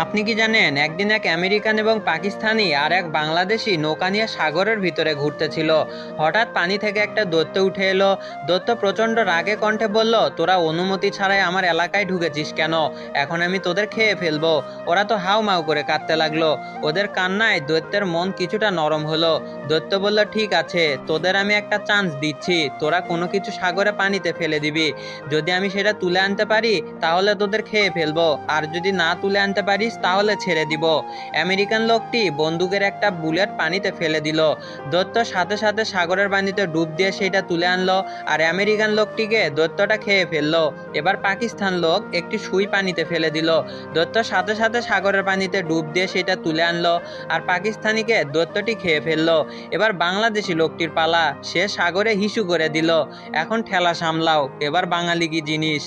আপনি কি জানেন একদিন এক আমেরিকান এবং পাকিস্তানি আর এক বাংলাদেশি নৌকা নিয়ে সাগরের ভিতরে ঘুরতেছিল। হঠাৎ পানি থেকে একটা দৈত্য উঠে এলো। দৈত্য প্রচন্ড রাগে কণ্ঠে বলল, তোরা অনুমতি ছাড়াই আমার এলাকায় ঢুকেছিস কেন? এখন আমি তোদের খেয়ে ফেলবো। ওরা তো হাউ মাউ করে কাঁদতে লাগলো। ওদের কান্নায় দৈত্যের মন কিছুটা নরম হলো। দৈত্য বলল, ঠিক আছে, তোদের আমি একটা চান্স দিচ্ছি। তোরা কোনো কিছু সাগরে পানিতে ফেলে দিবি। যদি আমি সেটা তুলে আনতে পারি তাহলে তোদের খেয়ে ফেলবো, আর যদি না তুলে আনতে পারিস তাহলে ছেড়ে দিব। আমেরিকান লোকটি বন্দুকের একটা বুলেট পানিতে ফেলে দিল। দৈত্য সাথে সাথে সাগরের পানিতে ডুব দিয়ে সেটা তুলে আনলো, আর আমেরিকান লোকটিকে দৈত্যটা খেয়ে ফেললো। এবার পাকিস্তান লোক একটি সুই পানিতে ফেলে দিল। দৈত্য সাথে সাথে সাগরের পানিতে ডুব দিয়ে সেটা তুলে আনলো, আর পাকিস্তানিকে দৈত্যটি খেয়ে ফেললো। এবার বাংলাদেশি লোকটির পালা, সে সাগরে হিসু করে দিল। এখন ঠেলা সামলাও, এবার বাঙালি কি জিনিস।